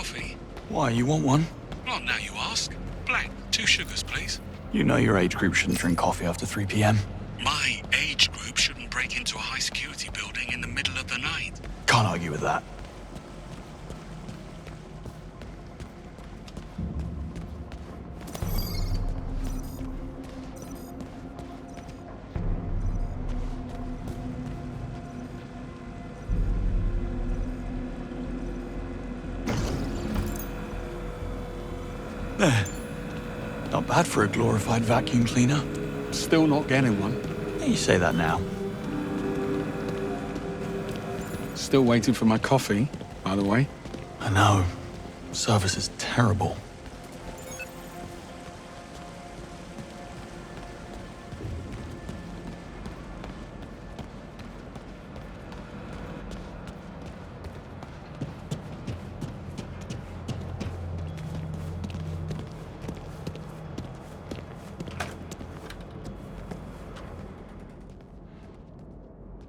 coffee? Why, you want one? Well, now you ask. Black, 2 sugars, please. You know your age group shouldn't drink coffee after 3 p.m. My age group shouldn't break into a high-security building in the middle of the night. Can't argue with that. There. Not bad for a glorified vacuum cleaner. Still not getting one. Yeah, you say that now. Still waiting for my coffee, by the way. I know. Service is terrible.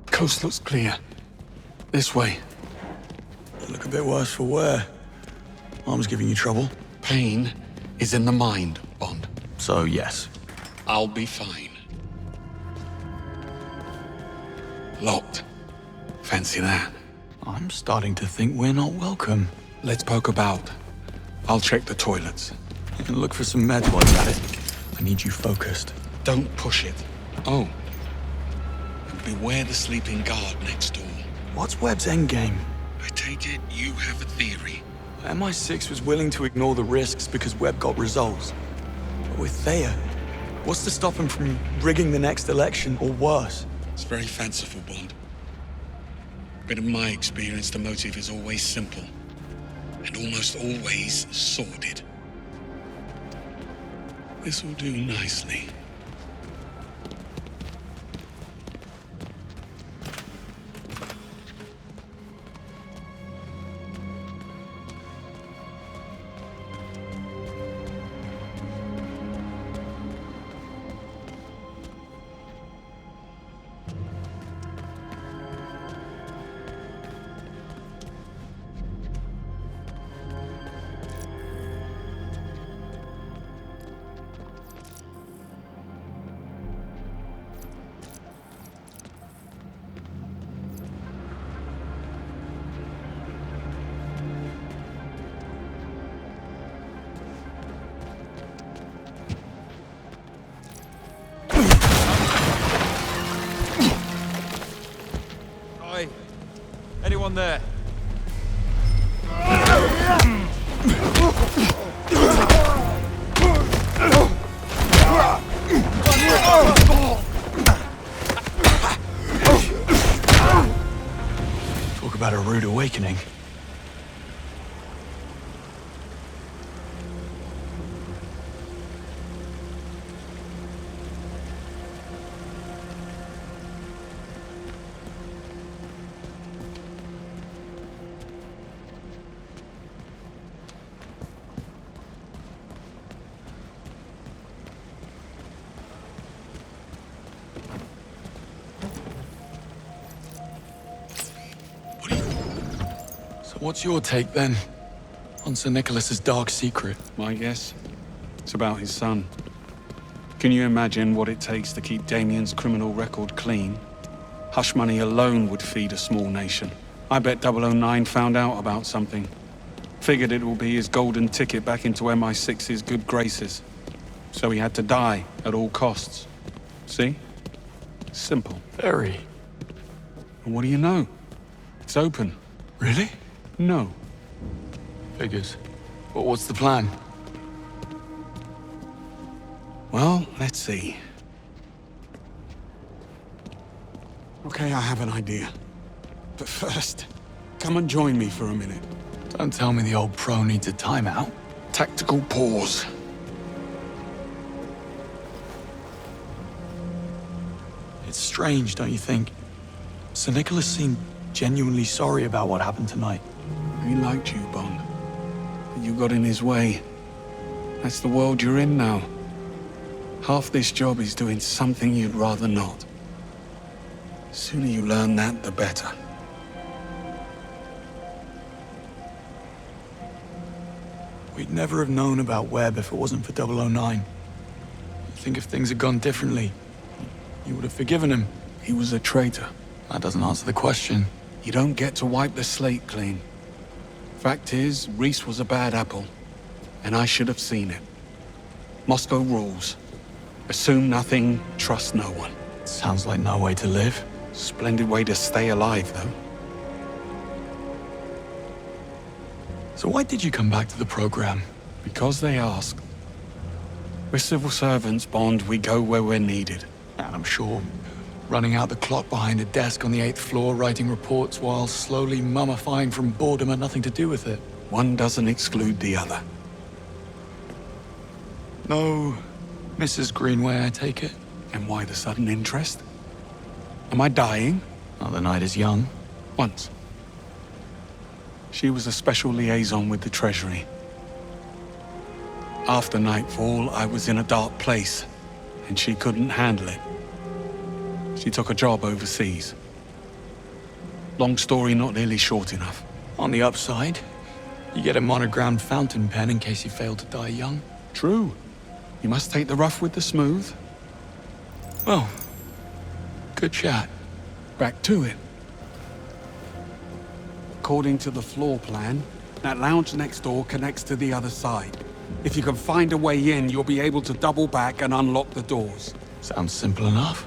Coast looks clear. This way. Look a bit worse for wear. Arm's giving you trouble. Pain is in the mind, Bond. So, yes. I'll be fine. Locked. Fancy that. I'm starting to think we're not welcome. Let's poke about. I'll check the toilets. You can look for some meds while you're at it. I need you focused. Don't push it. Oh. And beware the sleeping guard next door. What's Webb's endgame? I take it you have a theory. MI6 was willing to ignore the risks because Webb got results. But with Thayer, what's to stop him from rigging the next election or worse? It's very fanciful, Bond. But in my experience, the motive is always simple. And almost always sordid. This will do nicely. Anyone there? Talk about a rude awakening. What's your take, then, on Sir Nicholas's dark secret? My guess? It's about his son. Can you imagine what it takes to keep Damien's criminal record clean? Hush money alone would feed a small nation. I bet 009 found out about something. Figured it will be his golden ticket back into MI6's good graces. So he had to die at all costs. See? Simple. Very. And what do you know? It's open. Really? No. Figures. But what's the plan? Well, let's see. Okay, I have an idea. But first, come and join me for a minute. Don't tell me the old pro needs a timeout. Tactical pause. It's strange, don't you think? Sir Nicholas seemed genuinely sorry about what happened tonight. He liked you, Bond. But you got in his way. That's the world you're in now. Half this job is doing something you'd rather not. The sooner you learn that, the better. We'd never have known about Webb if it wasn't for 009. You think if things had gone differently, you would have forgiven him? He was a traitor. That doesn't answer the question. You don't get to wipe the slate clean. Fact is, Reese was a bad apple, and I should have seen it. Moscow rules. Assume nothing, trust no one. Sounds like no way to live. Splendid way to stay alive, though. So why did you come back to the program? Because they asked. We're civil servants, Bond. We go where we're needed. And I'm sure running out the clock behind a desk on the 8th floor, writing reports while slowly mummifying from boredom had nothing to do with it. One doesn't exclude the other. No, Mrs. Greenway, I take it? And why the sudden interest? Am I dying? Oh, the night is young. Once. She was a special liaison with the Treasury. After nightfall, I was in a dark place, and she couldn't handle it. She took a job overseas. Long story, not nearly short enough. On the upside, you get a monogrammed fountain pen in case you fail to die young. True. You must take the rough with the smooth. Well, good chat. Back to it. According to the floor plan, that lounge next door connects to the other side. If you can find a way in, you'll be able to double back and unlock the doors. Sounds simple enough.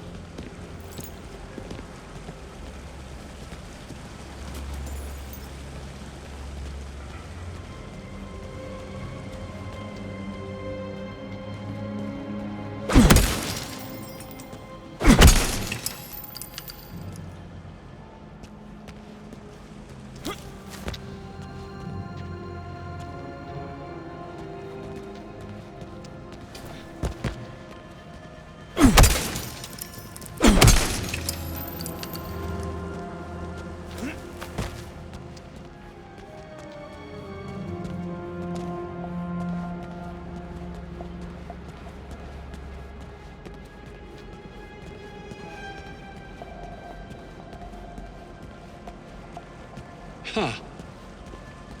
Huh.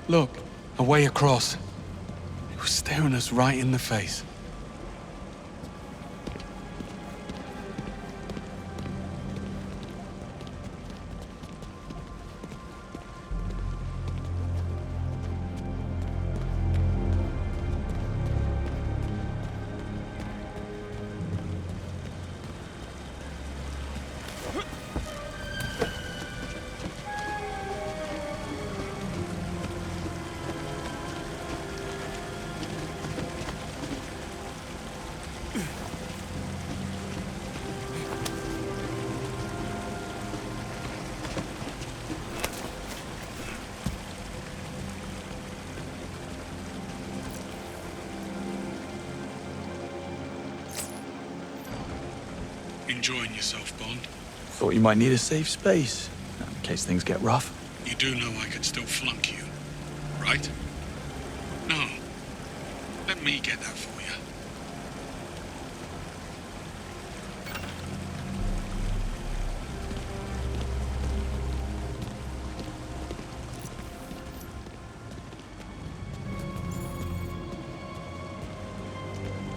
Look, a way across. It was staring us right in the face. Enjoying yourself, Bond? Thought you might need a safe space, in case things get rough. You do know I could still flunk you, right? No. Let me get that for you.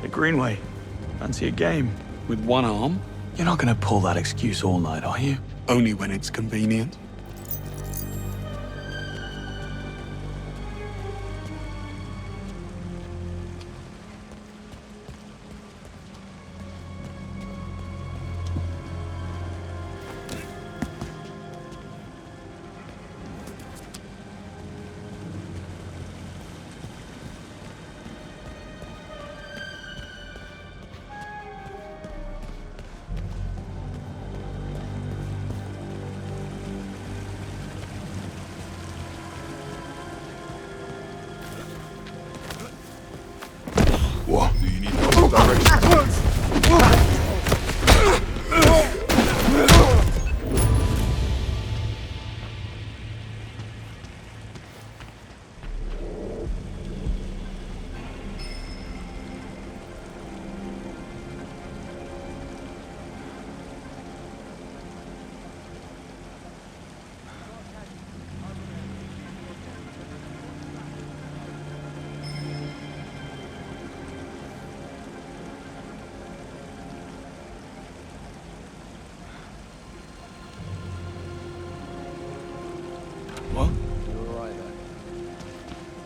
The Greenway. Fancy a game? With one arm, You're not gonna pull that excuse all night, are you? only when it's convenient.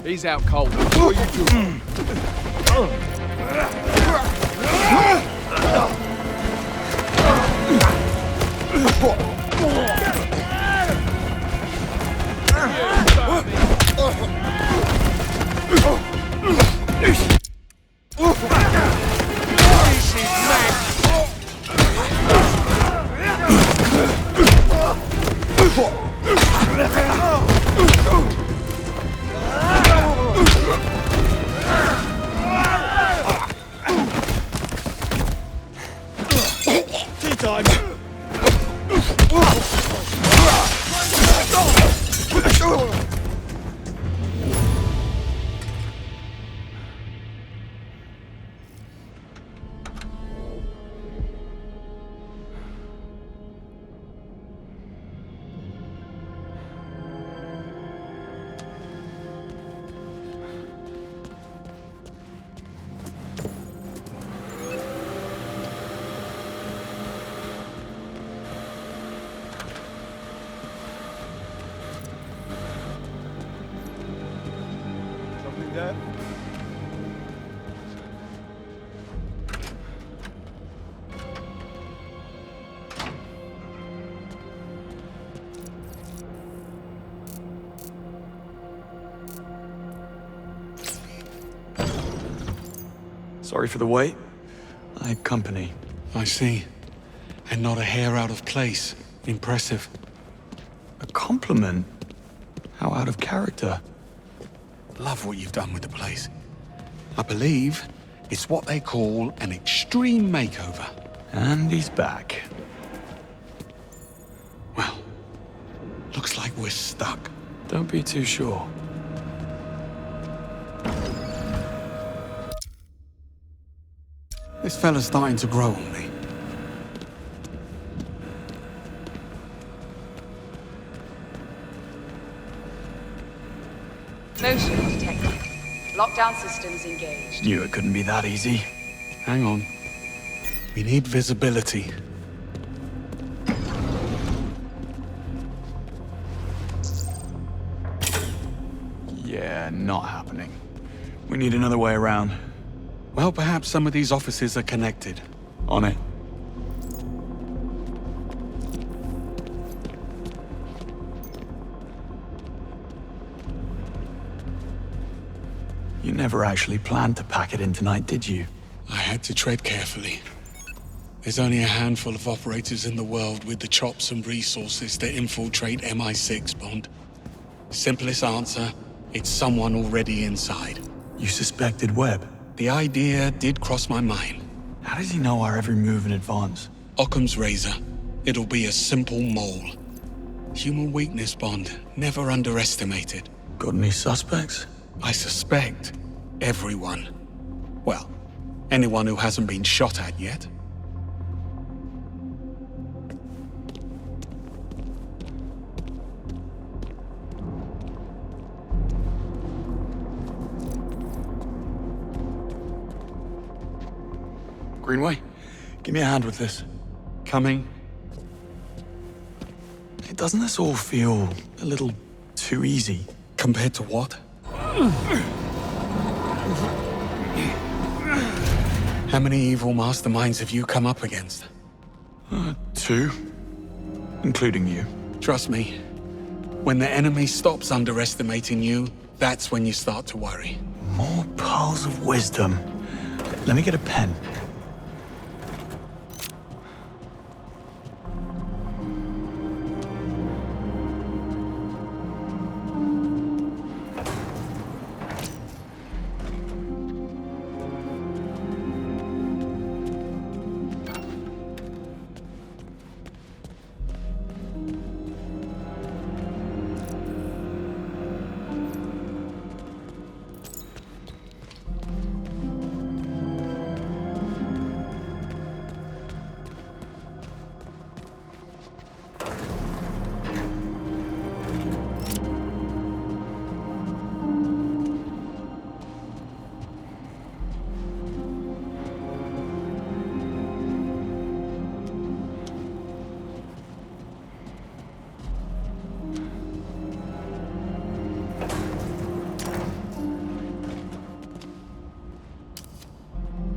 He's out cold. What are you doing? Tea time! Something there? Sorry for the wait. I had company. I see. And not a hair out of place. Impressive. A compliment? How out of character. Love what you've done with the place. I believe it's what they call an extreme makeover. And he's back. Well, looks like we're stuck. Don't be too sure. This fella's starting to grow on me. Motion detected. Lockdown systems engaged. Knew it couldn't be that easy. Hang on. We need visibility. Yeah, not happening. We need another way around. Well, perhaps some of these offices are connected. On it. You never actually planned to pack it in tonight, did you? I had to tread carefully. There's only a handful of operators in the world with the chops and resources to infiltrate MI6, Bond. Simplest answer, it's someone already inside. You suspected Webb. The idea did cross my mind. How does he know our every move in advance? Occam's razor. It'll be a simple mole. Human weakness, Bond. Never underestimate it. Got any suspects? I suspect everyone. Well, anyone who hasn't been shot at yet. Greenway, give me a hand with this. Coming. Hey, doesn't this all feel a little too easy? Compared to what? How many evil masterminds have you come up against? 2. Including you. Trust me, when the enemy stops underestimating you, that's when you start to worry. More pearls of wisdom. Let me get a pen.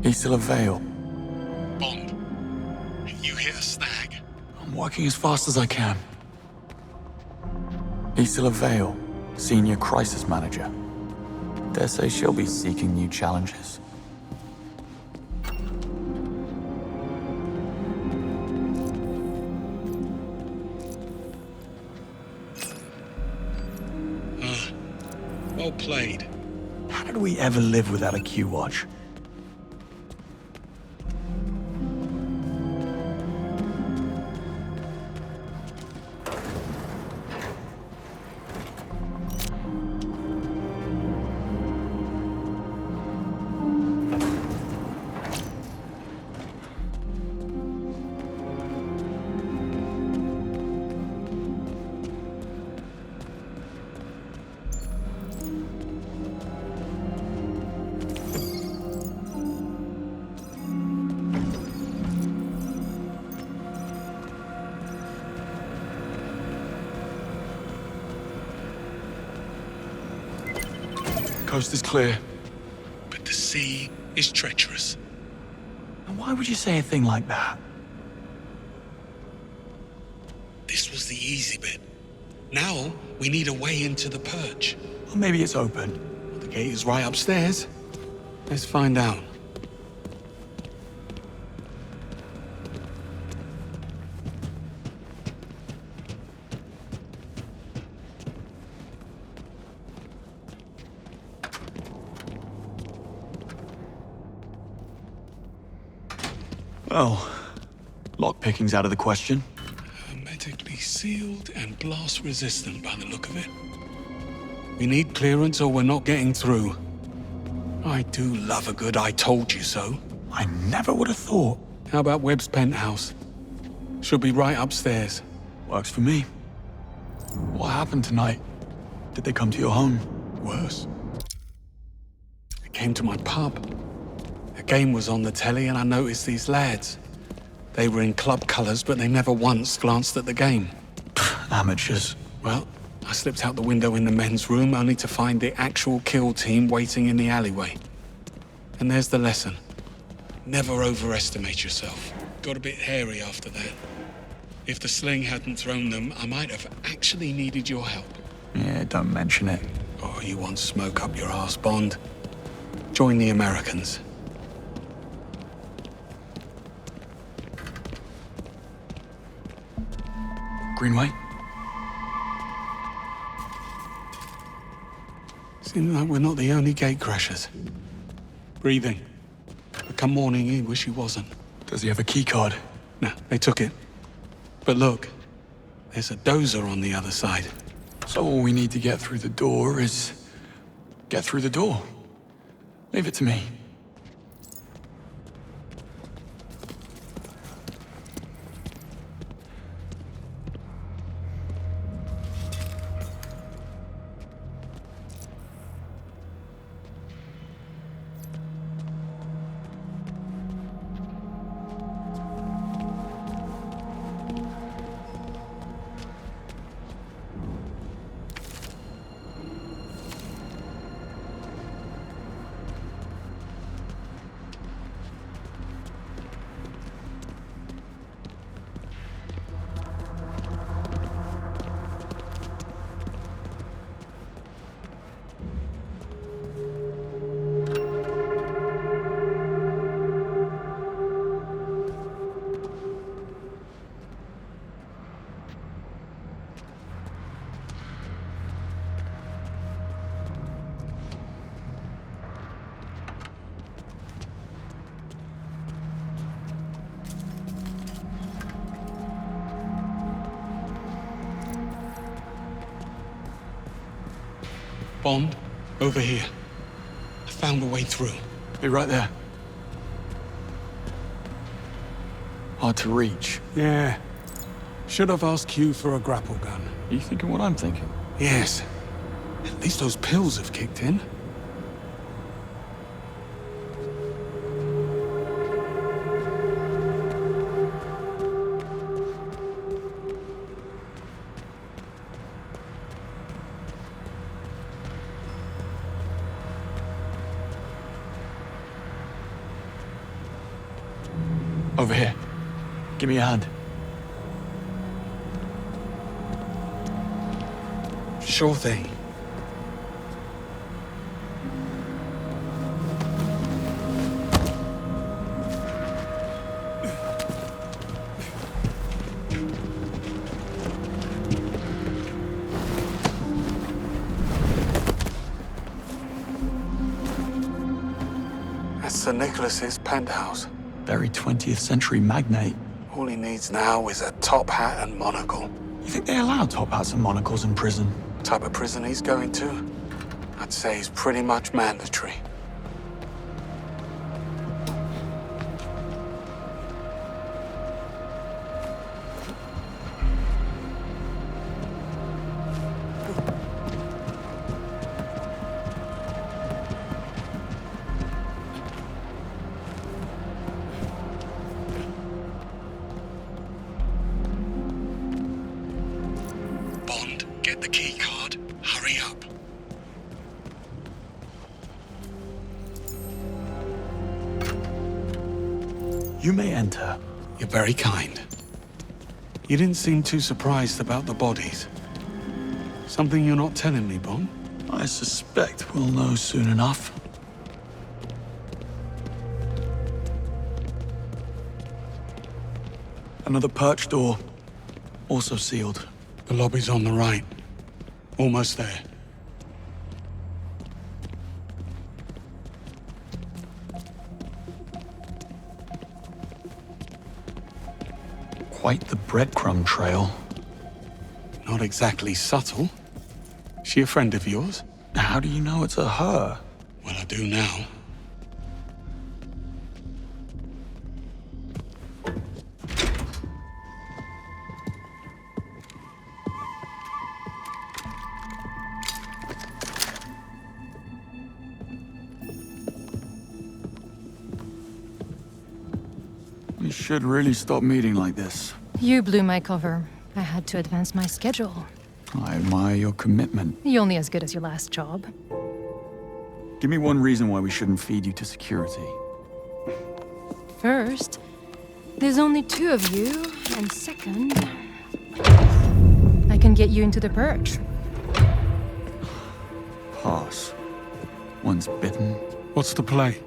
East of Vale. Bond, if you hit a snag, I'm working as fast as I can. East of Vale, Senior Crisis Manager. Dare say she'll be seeking new challenges. well played. How did we ever live without a Q-Watch? Coast is clear. But the sea is treacherous. And why would you say a thing like that? This was the easy bit. Now, we need a way into the perch. Or maybe it's open. The gate is right upstairs. Let's find out. Well, lockpicking's out of the question. Hermetically sealed and blast resistant by the look of it. We need clearance or we're not getting through. I do love a good I told you so. I never would have thought. How about Webb's penthouse? Should be right upstairs. Works for me. What happened tonight? Did they come to your home? Worse. They came to my pub. A game was on the telly and I noticed these lads. They were in club colours, but they never once glanced at the game. Amateurs. Well, I slipped out the window in the men's room only to find the actual kill team waiting in the alleyway. And there's the lesson. Never overestimate yourself. Got a bit hairy after that. If the sling hadn't thrown them, I might have actually needed your help. Yeah, don't mention it. Oh, you want smoke up your arse, Bond? Join the Americans. Greenway? Seems like we're not the only gate crashers. Breathing. But come morning, he wish he wasn't. Does he have a key card? No, they took it. But look, there's a dozer on the other side. So all we need to get through the door is... get through the door. Leave it to me. Bond, over here. I found a way through. Be right there. Hard to reach. Yeah. Should have asked Q for a grapple gun. You thinking what I'm thinking? Yes. At least those pills have kicked in. Over here. Give me a hand. Sure thing. That's Sir Nicholas's penthouse. Very 20th century magnate. All he needs now is a top hat and monocle. You think they allow top hats and monocles in prison? Type of prison he's going to, I'd say is pretty much mandatory. Bond, get the key card. Hurry up. You may enter. You're very kind. You didn't seem too surprised about the bodies. Something you're not telling me, Bond? I suspect we'll know soon enough. Another perch door. Also sealed. The lobby's on the right. Almost there. Quite the breadcrumb trail. Not exactly subtle. She a friend of yours? How do you know it's a her? Well, I do now. We should really stop meeting like this. You blew my cover. I had to advance my schedule. I admire your commitment. You're only as good as your last job. Give me one reason why we shouldn't feed you to security. First, there's only 2 of you, and second, I can get you into the perch. Pass. Once bitten. What's the play?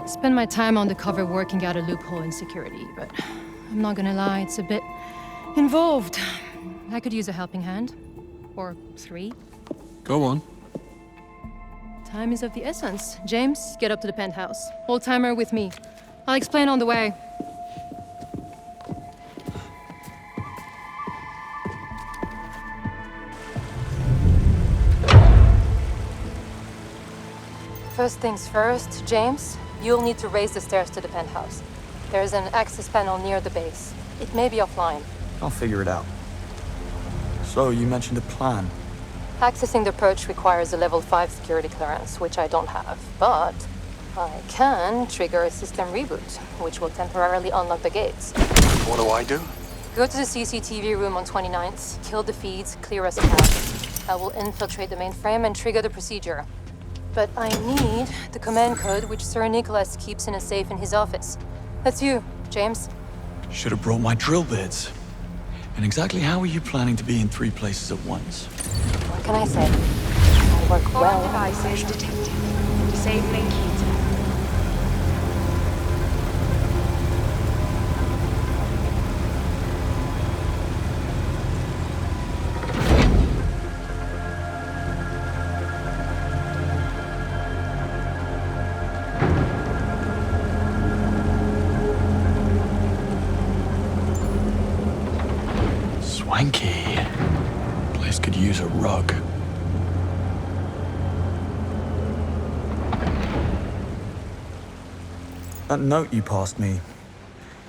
Spend my time on the cover working out a loophole in security, but I'm not gonna lie, it's a bit involved. I could use a helping hand. Or 3. Go on. Time is of the essence. James, get up to the penthouse. Hold timer with me. I'll explain on the way. First things first, James, you'll need to raise the stairs to the penthouse. There's an access panel near the base. It may be offline. I'll figure it out. So, you mentioned a plan. Accessing the perch requires a level 5 security clearance, which I don't have. But I can trigger a system reboot, which will temporarily unlock the gates. What do I do? Go to the CCTV room on 29th, kill the feeds, clear us a path. I will infiltrate the mainframe and trigger the procedure. But I need the command code which Sir Nicholas keeps in a safe in his office. That's you, James. Should have brought my drill bits. And exactly how are you planning to be in 3 places at once? What can I say? I work Foreign well. devices detected. Disabling heater. Swanky. Place could use a rug. That note you passed me.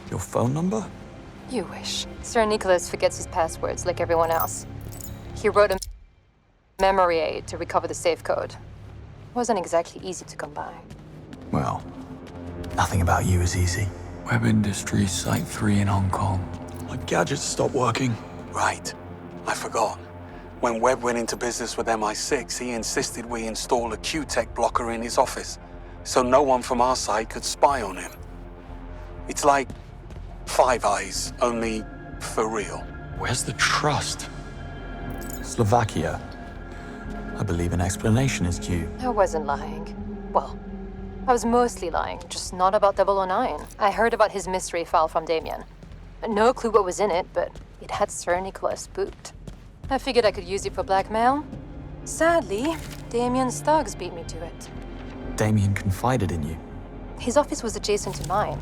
Your phone number? You wish. Sir Nicholas forgets his passwords like everyone else. He wrote a memory aid to recover the safe code. Wasn't exactly easy to come by. Well, nothing about you is easy. Web Industries Site 3 in Hong Kong. My gadgets stopped working. Right. I forgot. When Webb went into business with MI6, he insisted we install a Q-Tech blocker in his office, so no one from our side could spy on him. It's like Five Eyes, only for real. Where's the trust? Slovakia. I believe an explanation is due. I wasn't lying. Well, I was mostly lying, just not about 009. I heard about his mystery file from Damien. No clue what was in it, but it had Sir Nicholas spooked. I figured I could use it for blackmail. Sadly, Damien's thugs beat me to it. Damien confided in you. His office was adjacent to mine.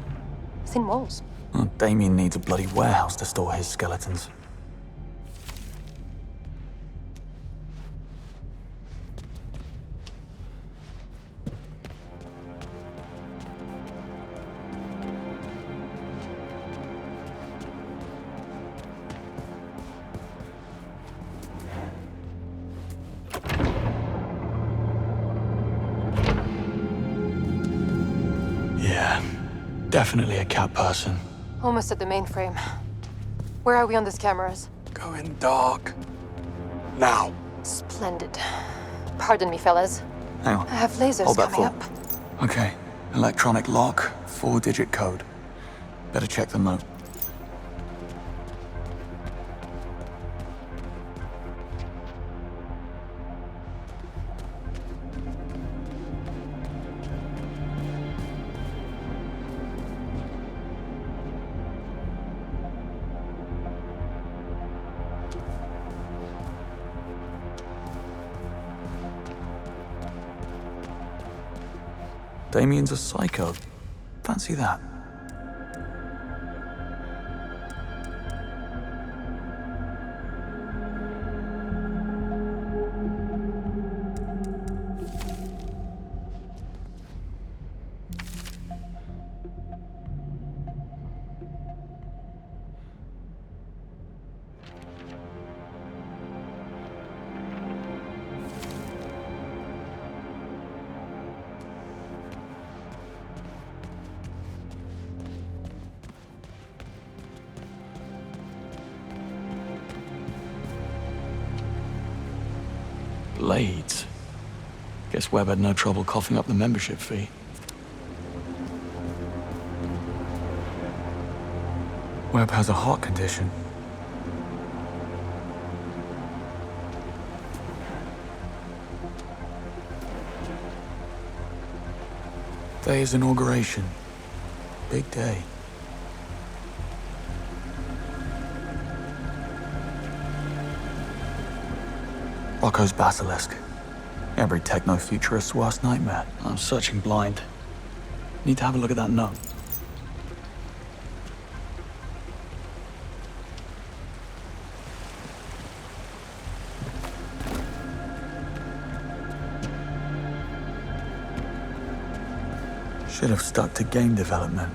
Thin walls. Well, Damien needs a bloody warehouse to store his skeletons. Yeah, definitely a cat person. Almost at the mainframe. Where are we on these cameras? Going dark. Now. Splendid. Pardon me, fellas. Hang on. I have lasers Hold that coming thought. up. Okay, electronic lock, 4-digit code. Better check the note. Damien's a psycho. Fancy that. Blades. Guess Webb had no trouble coughing up the membership fee. Webb has a heart condition. Day is inauguration. Big day. Rocco's basilisk. Every techno-futurist's worst nightmare. I'm searching blind. Need to have a look at that note. Should have stuck to game development.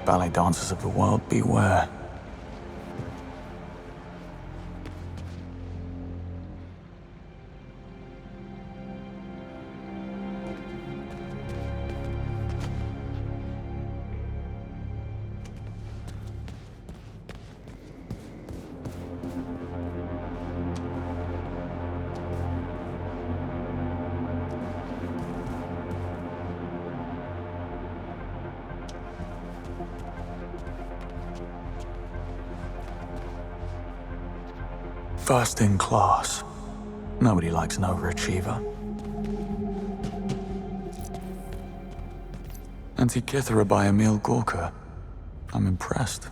Ballet dancers of the world, beware. First in class. Nobody likes an overachiever. Antikythera by Emil Gorka. I'm impressed.